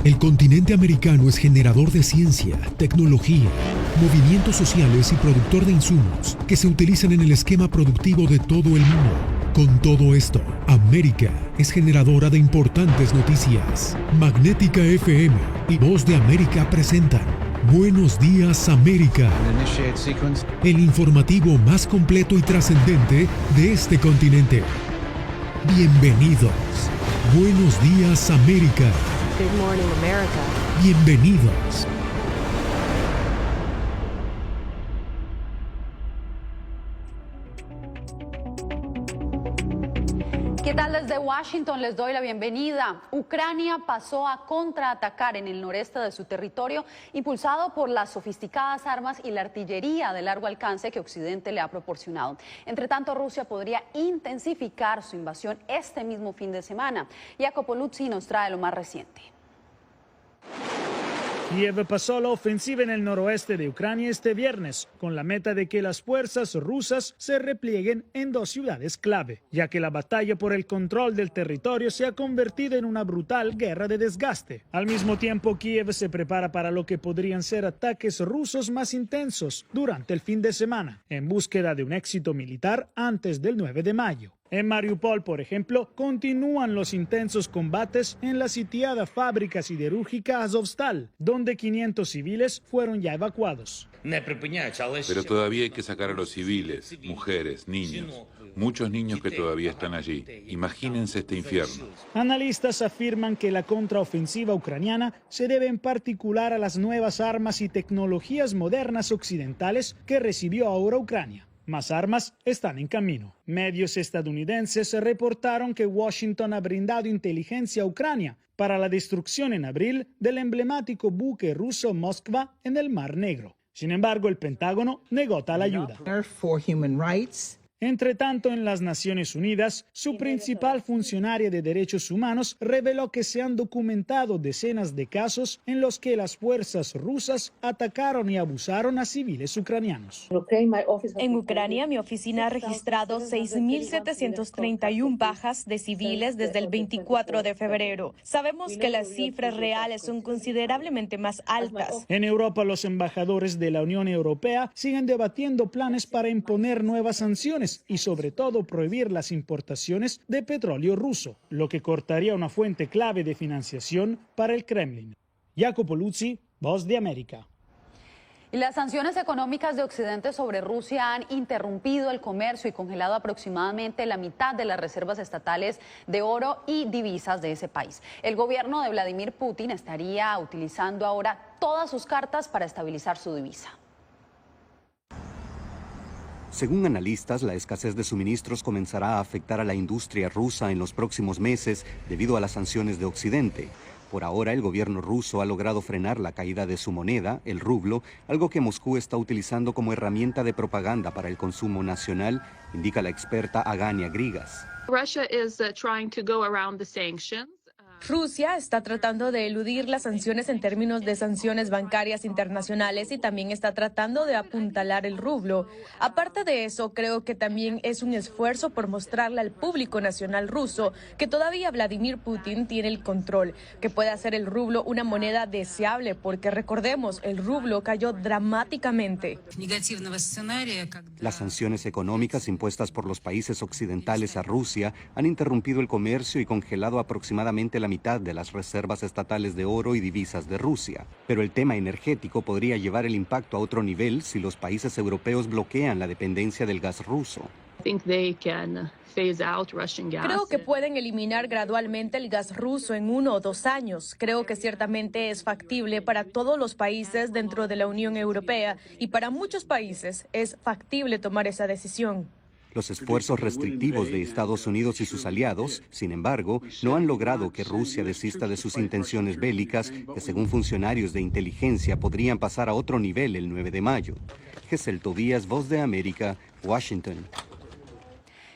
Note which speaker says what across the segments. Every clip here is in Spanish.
Speaker 1: El continente americano es generador de ciencia, tecnología, movimientos sociales y productor de insumos que se utilizan en el esquema productivo de todo el mundo. Con todo esto, América es generadora de importantes noticias. Magnética FM y Voz de América presentan Buenos Días América, el informativo más completo y trascendente de este continente. Bienvenidos. Buenos Días América.
Speaker 2: Good morning, America.
Speaker 1: Bienvenidos.
Speaker 3: ¿Qué tal? Desde Washington les doy la bienvenida. Ucrania pasó a contraatacar en el noreste de su territorio, impulsado por las sofisticadas armas y la artillería de largo alcance que Occidente le ha proporcionado. Entre tanto, Rusia podría intensificar su invasión este mismo fin de semana. Jacopo Luzzi nos trae lo más reciente.
Speaker 4: Kiev pasó la ofensiva en el noroeste de Ucrania este viernes, con la meta de que las fuerzas rusas se replieguen en dos ciudades clave, ya que la batalla por el control del territorio se ha convertido en una brutal guerra de desgaste. Al mismo tiempo, Kiev se prepara para lo que podrían ser ataques rusos más intensos durante el fin de semana, en búsqueda de un éxito militar antes del 9 de mayo. En Mariupol, por ejemplo, continúan los intensos combates en la sitiada fábrica siderúrgica Azovstal, donde 500 civiles fueron ya evacuados.
Speaker 5: Pero todavía hay que sacar a los civiles, mujeres, niños. Muchos niños que todavía están allí. Imagínense este infierno.
Speaker 4: Analistas afirman que la contraofensiva ucraniana se debe en particular a las nuevas armas y tecnologías modernas occidentales que recibió ahora Ucrania. Más armas están en camino. Medios estadounidenses reportaron que Washington ha brindado inteligencia a Ucrania para la destrucción en abril del emblemático buque ruso Moskva en el Mar Negro. Sin embargo, el Pentágono negó tal ayuda. Entre tanto, en las Naciones Unidas, su principal funcionaria de derechos humanos reveló que se han documentado decenas de casos en los que las fuerzas rusas atacaron y abusaron a civiles ucranianos.
Speaker 6: En Ucrania, mi oficina ha registrado 6.731 bajas de civiles desde el 24 de febrero. Sabemos que las cifras reales son considerablemente más altas.
Speaker 4: En Europa, los embajadores de la Unión Europea siguen debatiendo planes para imponer nuevas sanciones y sobre todo prohibir las importaciones de petróleo ruso, lo que cortaría una fuente clave de financiación para el Kremlin. Jacopo Luzzi, Voz de América.
Speaker 3: Y las sanciones económicas de Occidente sobre Rusia han interrumpido el comercio y congelado aproximadamente la mitad de las reservas estatales de oro y divisas de ese país. El gobierno de Vladimir Putin estaría utilizando ahora todas sus cartas para estabilizar su divisa.
Speaker 7: Según analistas, la escasez de suministros comenzará a afectar a la industria rusa en los próximos meses debido a las sanciones de Occidente. Por ahora, el gobierno ruso ha logrado frenar la caída de su moneda, el rublo, algo que Moscú está utilizando como herramienta de propaganda para el consumo nacional, indica la experta Agania Grigas.
Speaker 6: Rusia está tratando de eludir las sanciones en términos de sanciones bancarias internacionales y también está tratando de apuntalar el rublo. Aparte de eso, creo que también es un esfuerzo por mostrarle al público nacional ruso que todavía Vladimir Putin tiene el control, que puede hacer el rublo una moneda deseable, porque recordemos, el rublo cayó dramáticamente.
Speaker 7: Las sanciones económicas impuestas por los países occidentales a Rusia han interrumpido el comercio y congelado aproximadamente la mitad de las reservas estatales de oro y divisas de Rusia. Pero el tema energético podría llevar el impacto a otro nivel si los países europeos bloquean la dependencia del gas ruso.
Speaker 6: Creo que pueden eliminar gradualmente el gas ruso en 1 o 2 años. Creo que ciertamente es factible para todos los países dentro de la Unión Europea y para muchos países es factible tomar esa decisión.
Speaker 7: Los esfuerzos restrictivos de Estados Unidos y sus aliados, sin embargo, no han logrado que Rusia desista de sus intenciones bélicas, que según funcionarios de inteligencia podrían pasar a otro nivel el 9 de mayo. Gesell Tobías, Voz de América, Washington.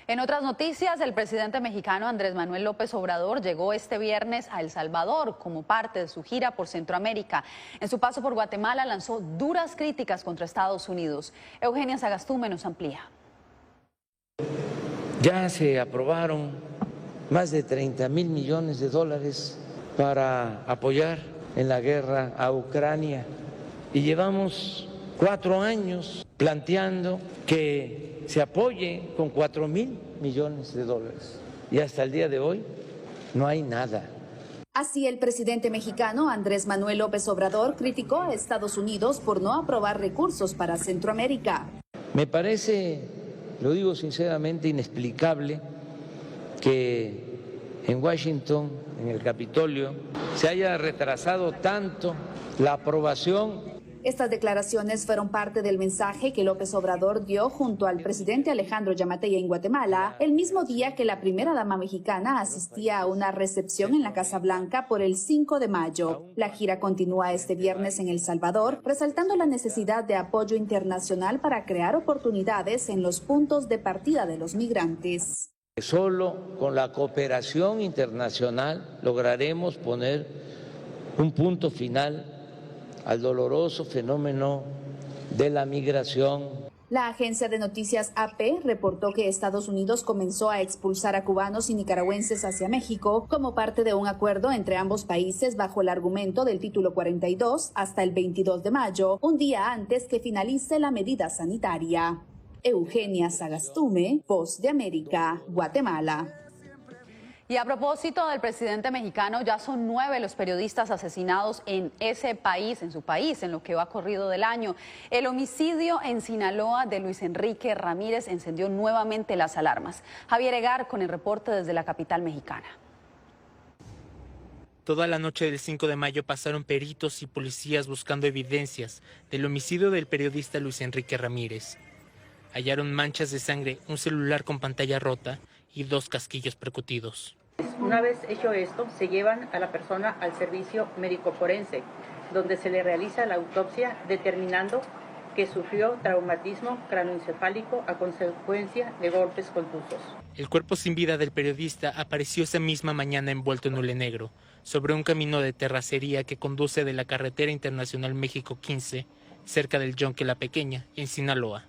Speaker 3: En otras noticias, el presidente mexicano Andrés Manuel López Obrador llegó este viernes a El Salvador como parte de su gira por Centroamérica. En su paso por Guatemala lanzó duras críticas contra Estados Unidos. Eugenia Sagastume nos amplía.
Speaker 8: Ya se aprobaron más de 30,000 millones de dólares para apoyar en la guerra a Ucrania y llevamos 4 años planteando que se apoye con 4,000 millones de dólares y hasta el día de hoy no hay nada.
Speaker 9: Así, el presidente mexicano Andrés Manuel López Obrador criticó a Estados Unidos por no aprobar recursos para Centroamérica.
Speaker 8: Me parece, lo digo sinceramente, inexplicable que en Washington, en el Capitolio, se haya retrasado tanto la aprobación.
Speaker 9: Estas declaraciones fueron parte del mensaje que López Obrador dio junto al presidente Alejandro Yamatei en Guatemala, el mismo día que la primera dama mexicana asistía a una recepción en la Casa Blanca por el 5 de mayo. La gira continúa este viernes en El Salvador, resaltando la necesidad de apoyo internacional para crear oportunidades en los puntos de partida de los migrantes.
Speaker 8: Solo con la cooperación internacional lograremos poner un punto final al doloroso fenómeno de la migración.
Speaker 9: La agencia de noticias AP reportó que Estados Unidos comenzó a expulsar a cubanos y nicaragüenses hacia México como parte de un acuerdo entre ambos países bajo el argumento del título 42 hasta el 22 de mayo, un día antes que finalice la medida sanitaria. Eugenia Sagastume, Voz de América, Guatemala.
Speaker 3: Y a propósito del presidente mexicano, ya son 9 los periodistas asesinados en ese país, en su país, en lo que va corrido del año. El homicidio en Sinaloa de Luis Enrique Ramírez encendió nuevamente las alarmas. Javier Egar con el reporte desde la capital mexicana.
Speaker 10: Toda la noche del 5 de mayo pasaron peritos y policías buscando evidencias del homicidio del periodista Luis Enrique Ramírez. Hallaron manchas de sangre, un celular con pantalla rota y 2 casquillos percutidos.
Speaker 11: Una vez hecho esto, se llevan a la persona al servicio médico-forense, donde se le realiza la autopsia determinando que sufrió traumatismo cráneoencefálico a consecuencia de golpes contusos.
Speaker 10: El cuerpo sin vida del periodista apareció esa misma mañana envuelto en hule negro, sobre un camino de terracería que conduce de la carretera internacional México 15, cerca del Yonque La Pequeña, en Sinaloa.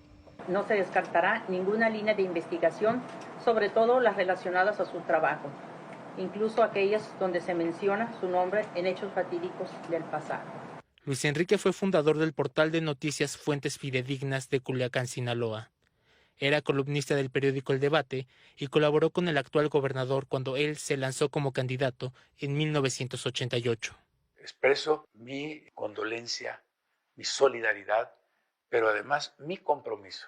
Speaker 11: No se descartará ninguna línea de investigación, sobre todo las relacionadas a su trabajo, incluso aquellas donde se menciona su nombre en hechos fatídicos del pasado.
Speaker 10: Luis Enrique fue fundador del portal de noticias Fuentes Fidedignas de Culiacán, Sinaloa. Era columnista del periódico El Debate y colaboró con el actual gobernador cuando él se lanzó como candidato en 1988.
Speaker 12: Expreso mi condolencia, mi solidaridad, pero además mi compromiso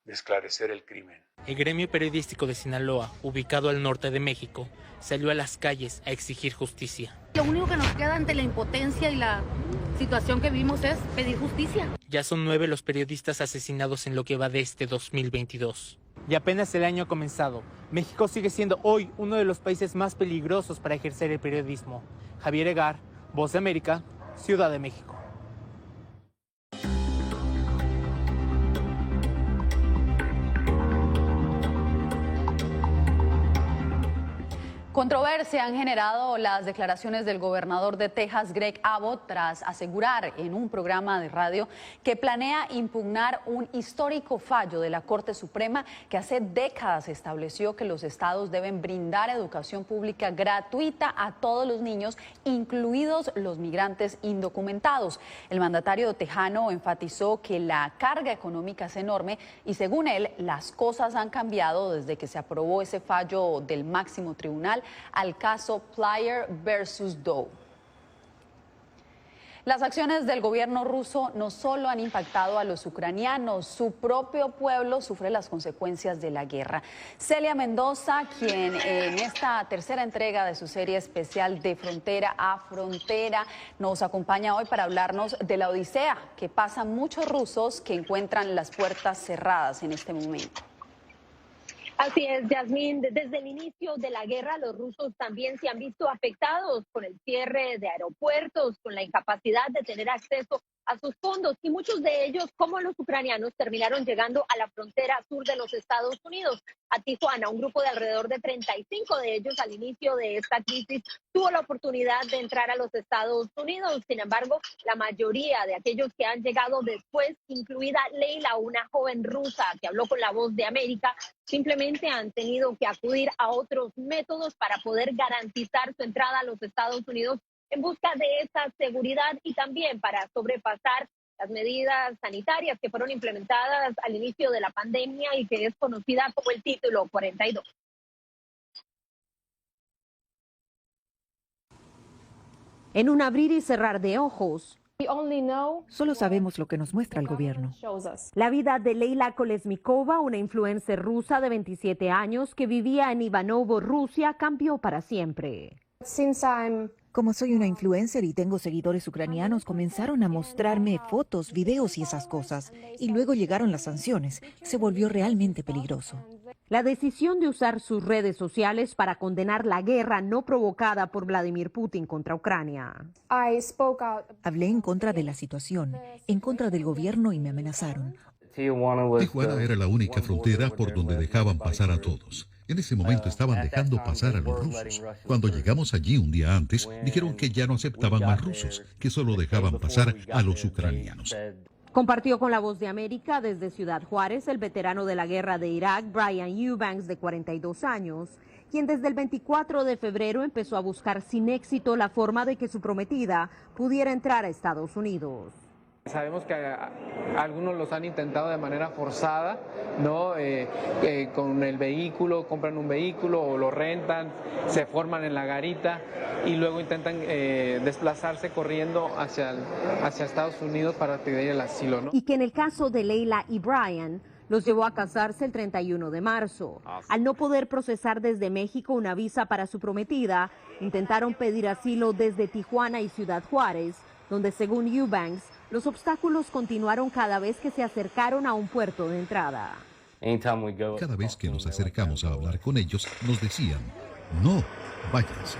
Speaker 12: de esclarecer el crimen.
Speaker 10: El gremio periodístico de Sinaloa, ubicado al norte de México, salió a las calles a exigir justicia.
Speaker 13: Lo único que nos queda ante la impotencia y la situación que vimos es pedir justicia.
Speaker 10: Ya son 9 los periodistas asesinados en lo que va de este 2022. Y apenas el año ha comenzado. México sigue siendo hoy uno de los países más peligrosos para ejercer el periodismo. Javier Egar, Voz de América, Ciudad de México.
Speaker 3: Controversia han generado las declaraciones del gobernador de Texas, Greg Abbott, tras asegurar en un programa de radio que planea impugnar un histórico fallo de la Corte Suprema que hace décadas estableció que los estados deben brindar educación pública gratuita a todos los niños, incluidos los migrantes indocumentados. El mandatario tejano enfatizó que la carga económica es enorme y, según él, las cosas han cambiado desde que se aprobó ese fallo del máximo tribunal al caso Plyer versus Doe. Las acciones del gobierno ruso no solo han impactado a los ucranianos, su propio pueblo sufre las consecuencias de la guerra. Celia Mendoza, quien en esta tercera entrega de su serie especial De Frontera a Frontera, nos acompaña hoy para hablarnos de la odisea que pasan muchos rusos que encuentran las puertas cerradas en este momento.
Speaker 14: Así es, Yasmín. Desde el inicio de la guerra, los rusos también se han visto afectados con el cierre de aeropuertos, con la incapacidad de tener acceso a sus fondos, y muchos de ellos, como los ucranianos, terminaron llegando a la frontera sur de los Estados Unidos, a Tijuana. Un grupo de alrededor de 35 de ellos al inicio de esta crisis tuvo la oportunidad de entrar a los Estados Unidos. Sin embargo, la mayoría de aquellos que han llegado después, incluida Leila, una joven rusa que habló con La Voz de América, simplemente han tenido que acudir a otros métodos para poder garantizar su entrada a los Estados Unidos en busca de esa seguridad y también para sobrepasar las medidas sanitarias que fueron implementadas al inicio de la pandemia y que es conocida como el Título 42.
Speaker 15: En un abrir y cerrar de ojos,
Speaker 16: solo sabemos lo que nos muestra el gobierno.
Speaker 15: la vida de Leila Kolesnikova, una influencer rusa de 27 años que vivía en Ivanovo, Rusia, cambió para siempre.
Speaker 16: Como soy una influencer y tengo seguidores ucranianos, comenzaron a mostrarme fotos, videos y esas cosas. Y luego llegaron las sanciones. Se volvió realmente peligroso.
Speaker 15: La decisión de usar sus redes sociales para condenar la guerra no provocada por Vladimir Putin contra Ucrania.
Speaker 16: Hablé en contra de la situación, en contra del gobierno y me amenazaron.
Speaker 17: Tijuana era la única frontera por donde dejaban pasar a todos. En ese momento estaban dejando pasar a los rusos. Cuando llegamos allí un día antes, dijeron que ya no aceptaban más rusos, que solo dejaban pasar a los ucranianos.
Speaker 15: Compartió con La Voz de América desde Ciudad Juárez el veterano de la guerra de Irak, Brian Eubanks, de 42 años, quien desde el 24 de febrero empezó a buscar sin éxito la forma de que su prometida pudiera entrar a Estados Unidos.
Speaker 18: Sabemos que algunos los han intentado de manera forzada, ¿no? Con el vehículo, compran un vehículo o lo rentan, se forman en la garita y luego intentan desplazarse corriendo hacia Estados Unidos para pedir el asilo, ¿no?
Speaker 15: Y que en el caso de Leila y Brian los llevó a casarse el 31 de marzo. Al no poder procesar desde México una visa para su prometida, intentaron pedir asilo desde Tijuana y Ciudad Juárez, donde según Eubanks, los obstáculos continuaron cada vez que se acercaron a un puerto de entrada.
Speaker 17: Cada vez que nos acercamos a hablar con ellos, nos decían, no, váyanse.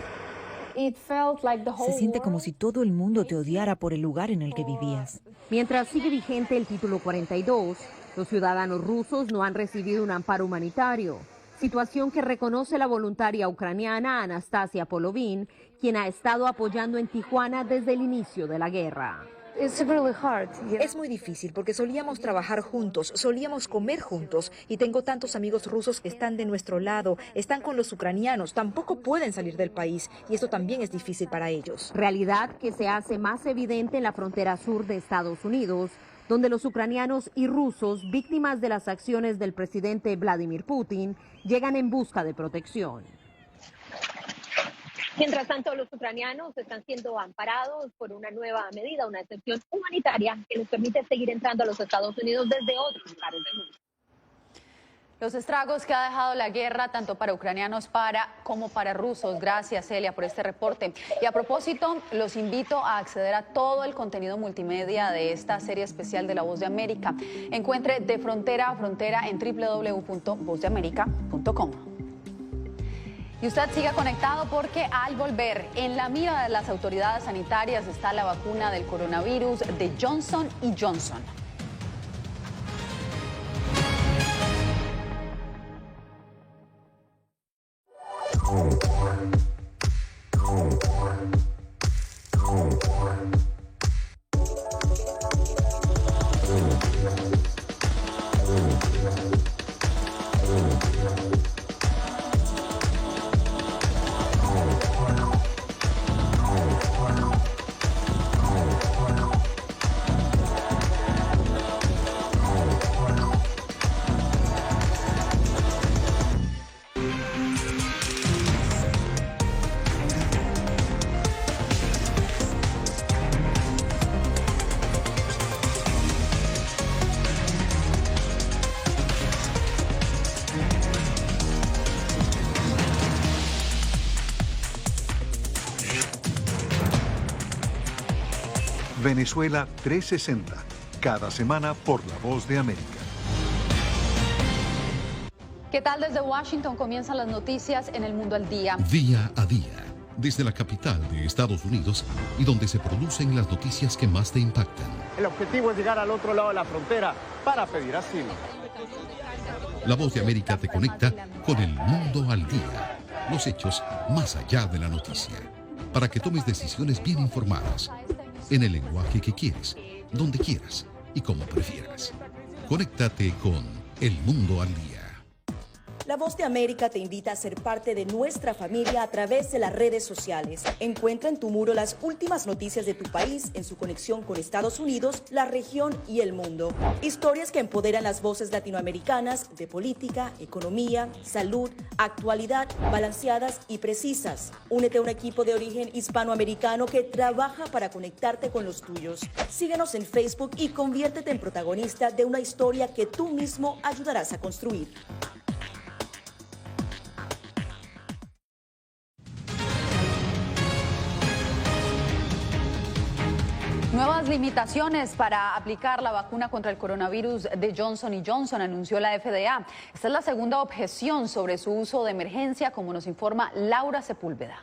Speaker 16: Se siente como si todo el mundo te odiara por el lugar en el que vivías.
Speaker 15: Mientras sigue vigente el Título 42, los ciudadanos rusos no han recibido un amparo humanitario, situación que reconoce la voluntaria ucraniana Anastasia Polovin, quien ha estado apoyando en Tijuana desde el inicio de la guerra.
Speaker 16: Es muy difícil porque solíamos trabajar juntos, solíamos comer juntos y tengo tantos amigos rusos que están de nuestro lado, están con los ucranianos, tampoco pueden salir del país y esto también es difícil para ellos.
Speaker 15: Realidad que se hace más evidente en la frontera sur de Estados Unidos, donde los ucranianos y rusos, víctimas de las acciones del presidente Vladimir Putin, llegan en busca de protección.
Speaker 14: Mientras tanto, los ucranianos están siendo amparados por una nueva medida, una excepción humanitaria que les permite seguir entrando a los Estados Unidos desde otros lugares del mundo.
Speaker 3: Los estragos que ha dejado la guerra, tanto para ucranianos como para rusos. Gracias, Celia, por este reporte. Y a propósito, los invito a acceder a todo el contenido multimedia de esta serie especial de La Voz de América. Encuentre De Frontera a Frontera en www.vozdeamerica.com. Y usted siga conectado porque al volver, en la mira de las autoridades sanitarias está la vacuna del coronavirus de Johnson & Johnson.
Speaker 19: Venezuela 360, cada semana por La Voz de América.
Speaker 3: ¿Qué tal? Desde Washington comienzan las noticias en El Mundo al Día.
Speaker 17: Día a día, desde la capital de Estados Unidos y donde se producen las noticias que más te impactan.
Speaker 20: El objetivo es llegar al otro lado de la frontera para pedir asilo.
Speaker 17: La Voz de América te conecta con El Mundo al Día, los hechos más allá de la noticia, para que tomes decisiones bien informadas, en el lenguaje que quieres, donde quieras y como prefieras. Conéctate con El Mundo al Día.
Speaker 21: La Voz de América te invita a ser parte de nuestra familia a través de las redes sociales. Encuentra en tu muro las últimas noticias de tu país en su conexión con Estados Unidos, la región y el mundo. Historias que empoderan las voces latinoamericanas de política, economía, salud, actualidad, balanceadas y precisas. Únete a un equipo de origen hispanoamericano que trabaja para conectarte con los tuyos. Síguenos en Facebook y conviértete en protagonista de una historia que tú mismo ayudarás a construir.
Speaker 3: Nuevas limitaciones para aplicar la vacuna contra el coronavirus de Johnson & Johnson, anunció la FDA. Esta es la segunda objeción sobre su uso de emergencia, como nos informa Laura Sepúlveda.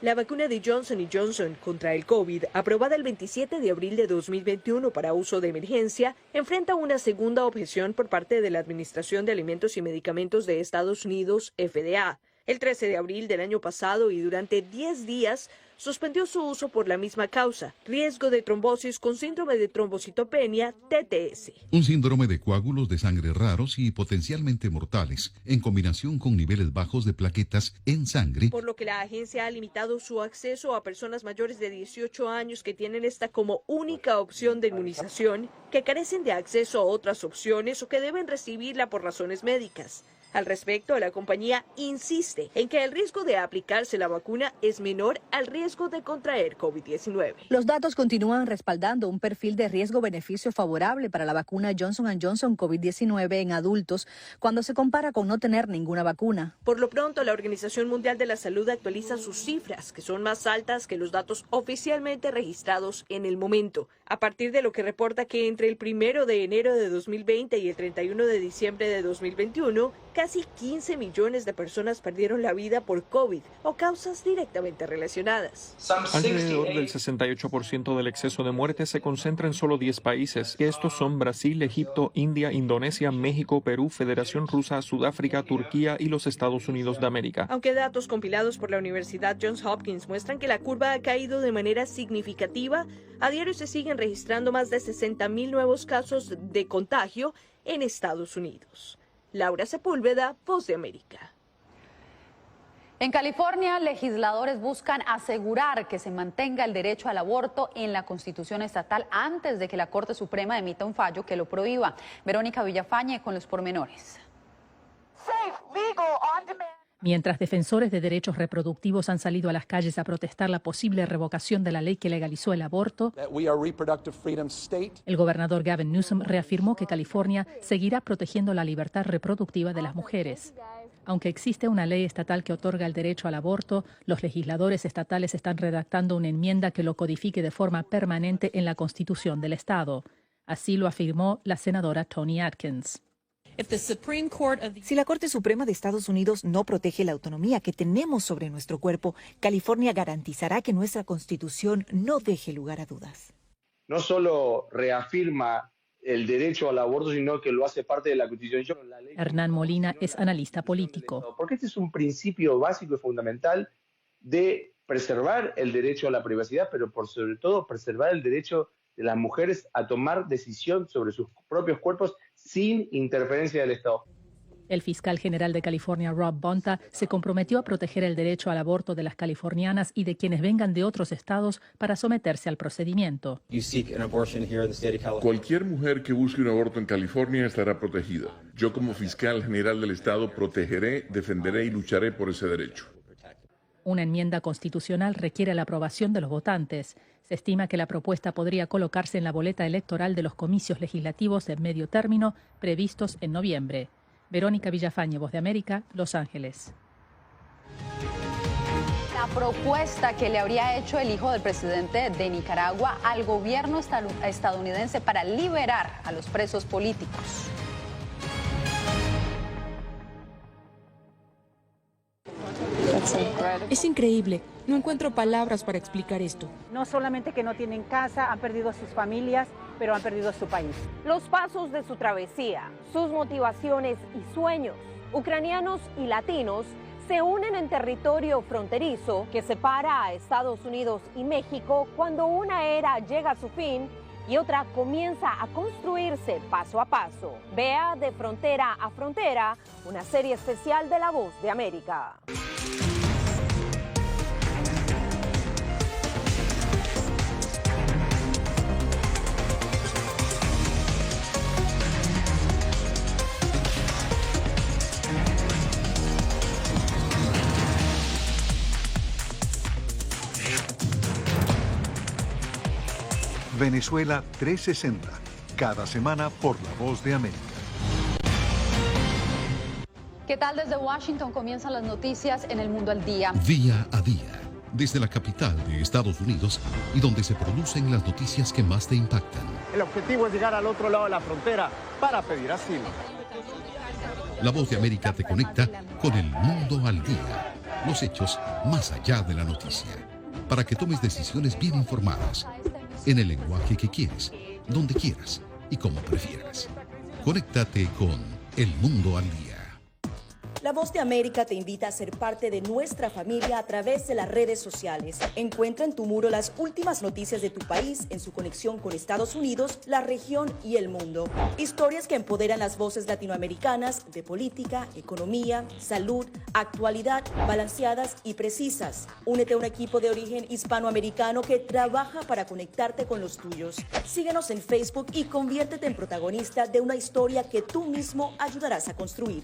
Speaker 22: La vacuna de Johnson & Johnson contra el COVID, aprobada el 27 de abril de 2021 para uso de emergencia, enfrenta una segunda objeción por parte de la Administración de Alimentos y Medicamentos de Estados Unidos, FDA. El 13 de abril del año pasado y durante 10 días suspendió su uso por la misma causa, riesgo de trombosis con síndrome de trombocitopenia, TTS.
Speaker 17: Un síndrome de coágulos de sangre raros y potencialmente mortales, en combinación con niveles bajos de plaquetas en sangre.
Speaker 22: Por lo que la agencia ha limitado su acceso a personas mayores de 18 años que tienen esta como única opción de inmunización, que carecen de acceso a otras opciones o que deben recibirla por razones médicas. Al respecto, la compañía insiste en que el riesgo de aplicarse la vacuna es menor al riesgo de contraer COVID-19.
Speaker 23: Los datos continúan respaldando un perfil de riesgo-beneficio favorable para la vacuna Johnson & Johnson COVID-19 en adultos cuando se compara con no tener ninguna vacuna.
Speaker 22: Por lo pronto, la Organización Mundial de la Salud actualiza sus cifras, que son más altas que los datos oficialmente registrados en el momento, a partir de lo que reporta que entre el 1 de enero de 2020 y el 31 de diciembre de 2021, casi 15 millones de personas perdieron la vida por COVID o causas directamente relacionadas.
Speaker 24: Alrededor del 68% del exceso de muertes se concentra en solo 10 países, que estos son Brasil, Egipto, India, Indonesia, México, Perú, Federación Rusa, Sudáfrica, Turquía y los Estados Unidos de América.
Speaker 22: Aunque datos compilados por la Universidad Johns Hopkins muestran que la curva ha caído de manera significativa, a diario se siguen registrando más de 60,000 nuevos casos de contagio en Estados Unidos. Laura Sepúlveda, Voz de América.
Speaker 3: En California, legisladores buscan asegurar que se mantenga el derecho al aborto en la Constitución estatal antes de que la Corte Suprema emita un fallo que lo prohíba. Verónica Villafañe con los pormenores.
Speaker 25: Mientras defensores de derechos reproductivos han salido a las calles a protestar la posible revocación de la ley que legalizó el aborto, el gobernador Gavin Newsom reafirmó que California seguirá protegiendo la libertad reproductiva de las mujeres. Aunque existe una ley estatal que otorga el derecho al aborto, los legisladores estatales están redactando una enmienda que lo codifique de forma permanente en la Constitución del Estado. Así lo afirmó la senadora Toni Atkins.
Speaker 16: Si la Corte Suprema de Estados Unidos no protege la autonomía que tenemos sobre nuestro cuerpo, California garantizará que nuestra Constitución no deje lugar a dudas.
Speaker 26: No solo reafirma el derecho al aborto, sino que lo hace parte de la Constitución.
Speaker 25: Hernán Molina es analista político.
Speaker 26: Porque este es un principio básico y fundamental de preservar el derecho a la privacidad, pero por sobre todo preservar el derecho de las mujeres a tomar decisión sobre sus propios cuerpos sin interferencia del Estado.
Speaker 25: El fiscal general de California, Rob Bonta, se comprometió a proteger el derecho al aborto de las californianas y de quienes vengan de otros estados para someterse al procedimiento.
Speaker 27: Cualquier mujer que busque un aborto en California estará protegida. Yo, como fiscal general del estado, protegeré, defenderé y lucharé por ese derecho.
Speaker 25: Una enmienda constitucional requiere la aprobación de los votantes. Se estima que la propuesta podría colocarse en la boleta electoral de los comicios legislativos de medio término previstos en noviembre. Verónica Villafañe, Voz de América, Los Ángeles.
Speaker 3: La propuesta que le habría hecho el hijo del presidente de Nicaragua al gobierno estadounidense para liberar a los presos políticos.
Speaker 28: Es increíble. No encuentro palabras para explicar esto.
Speaker 29: No solamente que no tienen casa, han perdido a sus familias, pero han perdido a su país.
Speaker 14: Los pasos de su travesía, sus motivaciones y sueños, ucranianos y latinos, se unen en territorio fronterizo que separa a Estados Unidos y México cuando una era llega a su fin
Speaker 21: y otra comienza a construirse paso a paso. Vea De Frontera a Frontera, una serie especial de La Voz de América.
Speaker 19: Venezuela 360, cada semana por La Voz de América.
Speaker 3: ¿Qué tal? Desde Washington comienzan las noticias en El Mundo al Día.
Speaker 17: Día a día, desde la capital de Estados Unidos y donde se producen las noticias que más te impactan.
Speaker 20: El objetivo es llegar al otro lado de la frontera para pedir asilo.
Speaker 17: La Voz de América te conecta con El Mundo al Día. Los hechos más allá de la noticia. Para que tomes decisiones bien informadas. En el lenguaje que quieres, donde quieras y como prefieras. Conéctate con El Mundo al Día.
Speaker 21: La Voz de América te invita a ser parte de nuestra familia a través de las redes sociales. Encuentra en tu muro las últimas noticias de tu país en su conexión con Estados Unidos, la región y el mundo. Historias que empoderan las voces latinoamericanas de política, economía, salud, actualidad, balanceadas y precisas. Únete a un equipo de origen hispanoamericano que trabaja para conectarte con los tuyos. Síguenos en Facebook y conviértete en protagonista de una historia que tú mismo ayudarás a construir.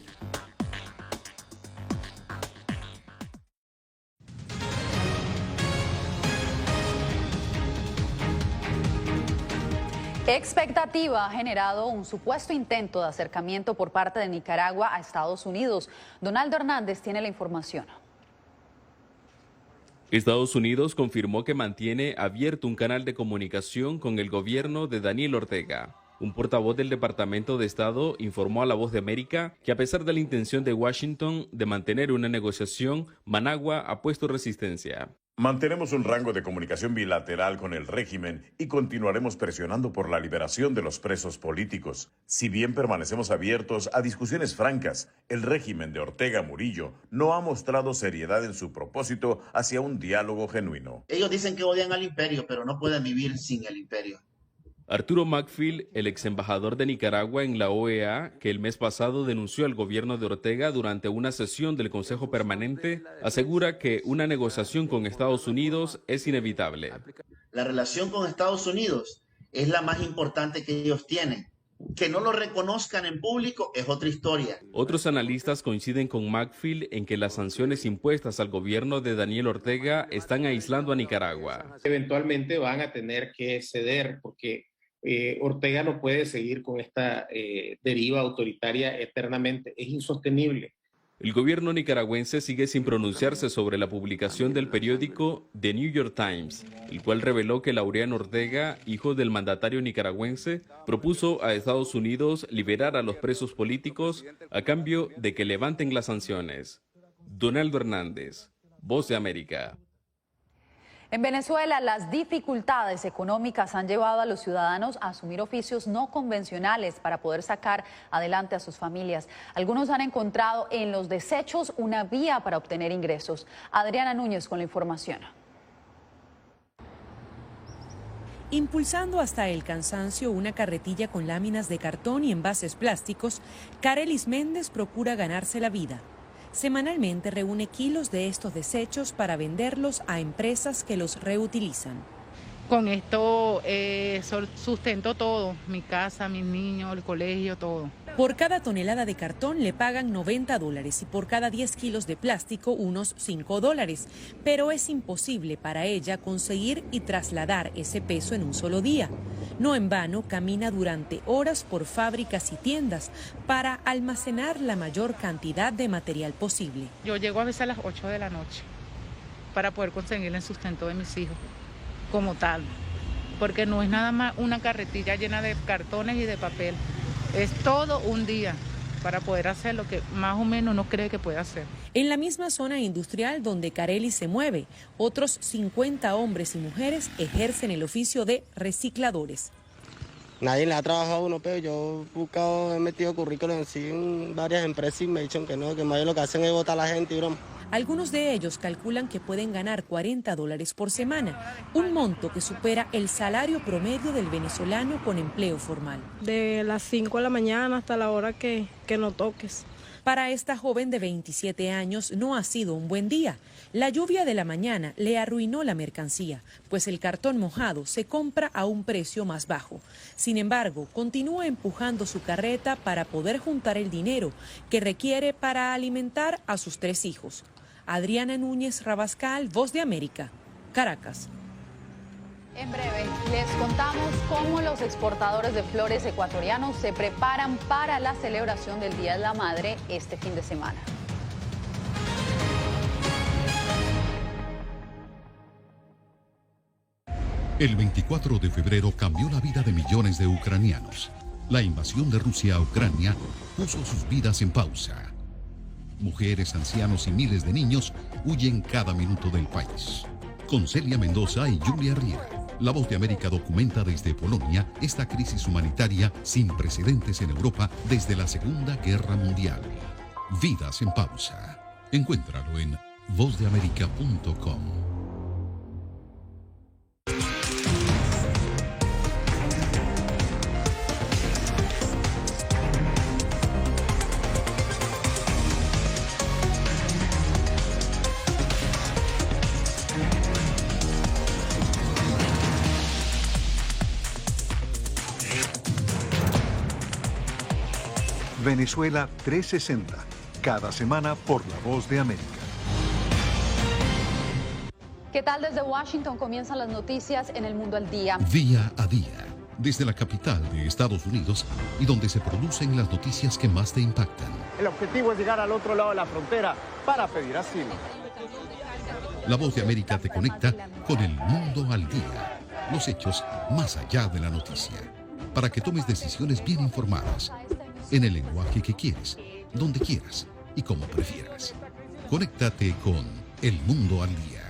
Speaker 3: Expectativa ha generado un supuesto intento de acercamiento por parte de Nicaragua a Estados Unidos. Donaldo Hernández tiene la información.
Speaker 1: Estados Unidos confirmó que mantiene abierto un canal de comunicación con el gobierno de Daniel Ortega. Un portavoz del Departamento de Estado informó a La Voz de América que a pesar de la intención de Washington de mantener una negociación, Managua ha puesto resistencia.
Speaker 2: Mantenemos un rango de comunicación bilateral con el régimen y continuaremos presionando por la liberación de los presos políticos. Si bien permanecemos abiertos a discusiones francas, el régimen de Ortega Murillo no ha mostrado seriedad en su propósito hacia un diálogo genuino.
Speaker 4: Ellos dicen que odian al imperio, pero no pueden vivir sin el imperio.
Speaker 1: Arturo Macfield, el ex embajador de Nicaragua en la OEA, que el mes pasado denunció al gobierno de Ortega durante una sesión del Consejo Permanente, asegura que una negociación con Estados Unidos es inevitable.
Speaker 4: La relación con Estados Unidos es la más importante que ellos tienen. Que no lo reconozcan en público es otra historia.
Speaker 1: Otros analistas coinciden con Macfield en que las sanciones impuestas al gobierno de Daniel Ortega están aislando a Nicaragua.
Speaker 5: Eventualmente van a tener que ceder porque Ortega no puede seguir con esta deriva autoritaria eternamente, es insostenible.
Speaker 1: El gobierno nicaragüense sigue sin pronunciarse sobre la publicación del periódico The New York Times, el cual reveló que Laureano Ortega, hijo del mandatario nicaragüense, propuso a Estados Unidos liberar a los presos políticos a cambio de que levanten las sanciones. Donaldo Hernández, Voz de América.
Speaker 3: En Venezuela, las dificultades económicas han llevado a los ciudadanos a asumir oficios no convencionales para poder sacar adelante a sus familias. Algunos han encontrado en los desechos una vía para obtener ingresos. Adriana Núñez con la información.
Speaker 6: Impulsando hasta el cansancio una carretilla con láminas de cartón y envases plásticos, Carelis Méndez procura ganarse la vida. Semanalmente reúne kilos de estos desechos para venderlos a empresas que los reutilizan.
Speaker 7: Con esto sustento todo, mi casa, mis niños, el colegio, todo.
Speaker 6: Por cada tonelada de cartón le pagan $90 y por cada 10 kilos de plástico unos $5. Pero es imposible para ella conseguir y trasladar ese peso en un solo día. No en vano camina durante horas por fábricas y tiendas para almacenar la mayor cantidad de material posible.
Speaker 7: Yo llego a veces a las 8 de la noche para poder conseguir el sustento de mis hijos como tal, porque no es nada más una carretilla llena de cartones y de papel, es todo un día para poder hacer lo que más o menos uno cree que puede hacer.
Speaker 6: En la misma zona industrial donde Carelis se mueve, otros 50 hombres y mujeres ejercen el oficio de recicladores.
Speaker 8: Nadie le ha trabajado a uno, pero yo he metido currículum en varias empresas y me han dicho que no, que más bien lo que hacen es botar a la gente y broma.
Speaker 6: Algunos de ellos calculan que pueden ganar $40 por semana, un monto que supera el salario promedio del venezolano con empleo formal.
Speaker 9: De las 5 de la mañana hasta la hora que no toques.
Speaker 6: Para esta joven de 27 años no ha sido un buen día. La lluvia de la mañana le arruinó la mercancía, pues el cartón mojado se compra a un precio más bajo. Sin embargo, continúa empujando su carreta para poder juntar el dinero que requiere para alimentar a sus 3 hijos. Adriana Núñez Rabascal, Voz de América, Caracas.
Speaker 3: En breve les contamos cómo los exportadores de flores ecuatorianos se preparan para la celebración del Día de la Madre este fin de semana.
Speaker 17: El 24 de febrero cambió la vida de millones de ucranianos. La invasión de Rusia a Ucrania puso sus vidas en pausa. Mujeres, ancianos y miles de niños huyen cada minuto del país. Con Celia Mendoza y Julia Riera, La Voz de América documenta desde Polonia esta crisis humanitaria sin precedentes en Europa desde la Segunda Guerra Mundial. Vidas en pausa. Encuéntralo en vozdeamerica.com.
Speaker 19: Venezuela 360, cada semana por La Voz de América.
Speaker 3: ¿Qué tal? Desde Washington comienzan las noticias en El Mundo al Día.
Speaker 17: Día a día, desde la capital de Estados Unidos y donde se producen las noticias que más te impactan.
Speaker 20: El objetivo es llegar al otro lado de la frontera para pedir asilo.
Speaker 17: La Voz de América te conecta con El Mundo al Día, los hechos más allá de la noticia, para que tomes decisiones bien informadas, en el lenguaje que quieres, donde quieras y como prefieras. Conéctate con El Mundo al Día.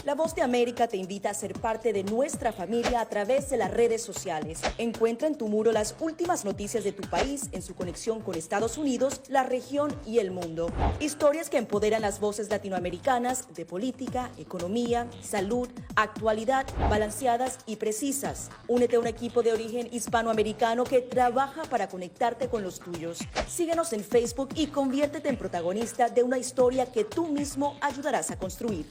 Speaker 21: La Voz de América te invita a ser parte de nuestra familia a través de las redes sociales. Encuentra en tu muro las últimas noticias de tu país en su conexión con Estados Unidos, la región y el mundo. Historias que empoderan las voces latinoamericanas de política, economía, salud, actualidad, balanceadas y precisas. Únete a un equipo de origen hispanoamericano que trabaja para conectarte con los tuyos. Síguenos en Facebook y conviértete en protagonista de una historia que tú mismo ayudarás a construir.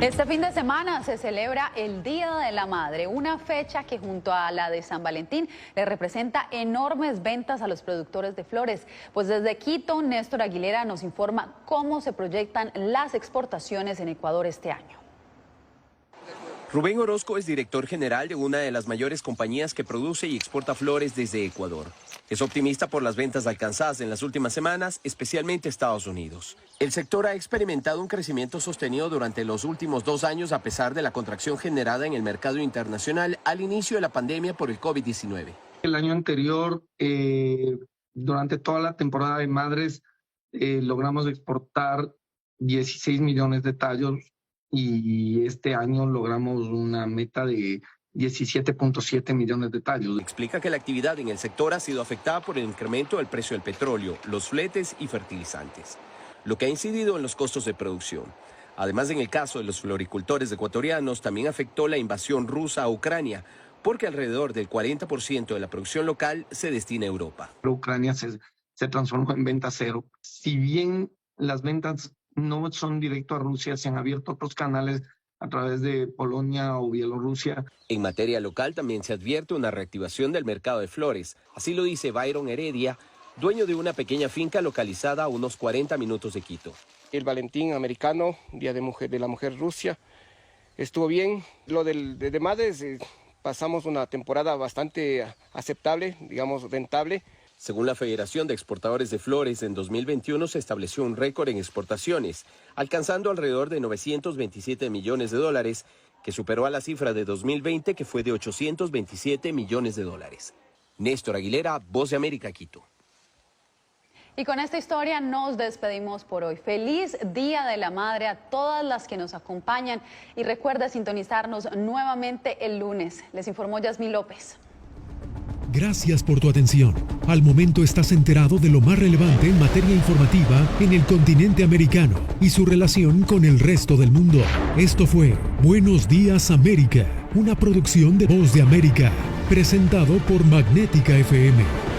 Speaker 3: Este fin de semana se celebra el Día de la Madre, una fecha que junto a la de San Valentín le representa enormes ventas a los productores de flores. Pues desde Quito, Néstor Aguilera nos informa cómo se proyectan las exportaciones en Ecuador este año.
Speaker 10: Rubén Orozco es director general de una de las mayores compañías que produce y exporta flores desde Ecuador. Es optimista por las ventas alcanzadas en las últimas semanas, especialmente Estados Unidos. El sector ha experimentado un crecimiento sostenido durante los últimos 2 años a pesar de la contracción generada en el mercado internacional al inicio de la pandemia por el COVID-19.
Speaker 11: El año anterior, durante toda la temporada de madres, logramos exportar 16 millones de tallos y este año logramos una meta de 17.7 millones de tallos.
Speaker 10: Explica que la actividad en el sector ha sido afectada por el incremento del precio del petróleo, los fletes y fertilizantes, lo que ha incidido en los costos de producción. Además, en el caso de los floricultores ecuatorianos, también afectó la invasión rusa a Ucrania, porque alrededor del 40% de la producción local se destina a Europa.
Speaker 11: Ucrania se transformó en venta cero. Si bien las ventas no son directo a Rusia, se han abierto otros canales a través de Polonia o Bielorrusia.
Speaker 10: En materia local también se advierte una reactivación del mercado de flores. Así lo dice Byron Heredia, dueño de una pequeña finca localizada a unos 40 minutos de Quito.
Speaker 12: El Valentín americano, Día de la Mujer Rusia, estuvo bien. Lo de madres, pasamos una temporada bastante aceptable, digamos rentable.
Speaker 10: Según la Federación de Exportadores de Flores, en 2021 se estableció un récord en exportaciones, alcanzando alrededor de $927 millones, que superó a la cifra de 2020, que fue de $827 millones. Néstor Aguilera, Voz de América, Quito.
Speaker 3: Y con esta historia nos despedimos por hoy. Feliz Día de la Madre a todas las que nos acompañan y recuerda sintonizarnos nuevamente el lunes. Les informó Yasmín López.
Speaker 13: Gracias por tu atención. Al momento estás enterado de lo más relevante en materia informativa en el continente americano y su relación con el resto del mundo. Esto fue Buenos Días América, una producción de Voz de América, presentado por Magnética FM.